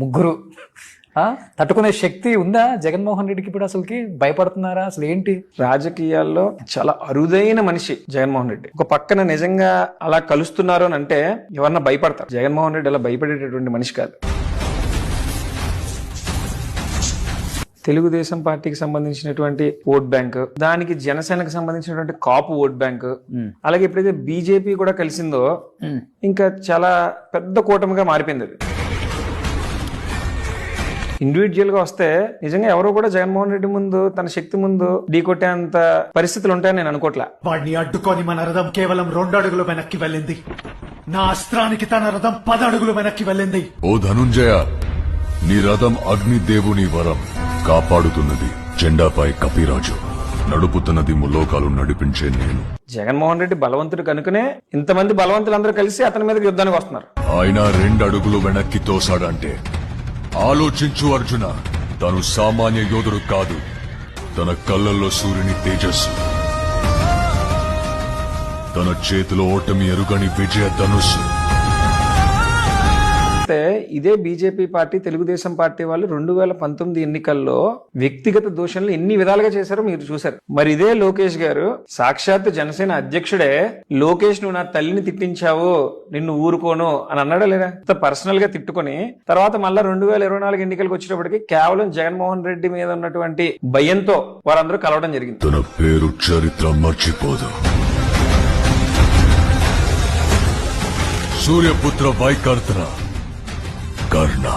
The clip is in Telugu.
ముగ్గురు తట్టుకునే శక్తి ఉందా జగన్మోహన్ రెడ్డికి? ఇప్పుడు అసలుకి భయపడుతున్నారా? అసలు ఏంటి? రాజకీయాల్లో చాలా అరుదైన మనిషి జగన్మోహన్ రెడ్డి. ఒక పక్కన నిజంగా అలా కలుస్తున్నారు అని అంటే ఎవరన్నా భయపడతారు. జగన్మోహన్ రెడ్డి అలా భయపడేటటువంటి మనిషి కాదు. తెలుగుదేశం పార్టీకి సంబంధించినటువంటి ఓట్ బ్యాంక్, దానికి జనసేనకు సంబంధించినటువంటి కాపు ఓట్ బ్యాంక్, అలాగే ఎప్పుడైతే బీజేపీ కూడా కలిసిందో ఇంకా చాలా పెద్ద కూటమిగా మారిపోయింది అది. ఇండివిజువల్ గా వస్తే నిజంగా ఎవరో కూడా జగన్మోహన్ రెడ్డి ముందు తన శక్తి ముందు ఢీకొట్టేంత పరిస్థితులు ఉంటాయని నేను అనుకోవట్లా. వాడిని అడ్డుకొని మన రథం కేవలం 2 అడుగులు వెనక్కి వెళ్ళింది. నా అస్త్రానికి తన రథం 10 అడుగులు వెనక్కి వెళ్ళింది. ఓ ధనుంజయ, నీ రథం అగ్నిదేవుని వరం కాపాడుతున్నది. జెండాపై కపిరాజు, నడుపుతున్నది ముల్లోకాలు నడిపించే నేను. జగన్మోహన్ రెడ్డి బలవంతుడు కనుకనే ఇంతమంది బలవంతులందరూ కలిసి అతని మీద యుద్ధానికి వస్తున్నారు. ఆయన 2 అడుగులు వెనక్కి తోసాడంటే ఆలోచించు అర్జున, తను సామాన్య యోధుడు కాదు. తన కళ్ళల్లో సూర్యుని తేజస్సు, తన చేతిలో ఓటమి ఎరుగని విజయ ధనుస్సు. ఇదే బీజేపీ పార్టీ తెలుగుదేశం పార్టీ వాళ్ళు 2019 ఎన్నికల్లో వ్యక్తిగత దూషణలు ఎన్ని విధాలుగా చేశారో మీరు చూశారు. మరి ఇదే లోకేష్ గారు సాక్షాత్ జనసేన అధ్యక్షుడే లోకేష్ నువ్వు నా తల్లిని తిట్టించావు, నిన్ను ఊరుకోను అని అన్నాడా లేదా? పర్సనల్ గా తిట్టుకొని తర్వాత మళ్ళా 2024 ఎన్నికలకు వచ్చేటప్పటికి కేవలం జగన్మోహన్ రెడ్డి మీద ఉన్నటువంటి భయంతో వారందరూ కలవడం జరిగింది. తన పేరు చరిత్ర మర్చిపోదు. సూర్యపుత్ర వైకర్త కర్ణ.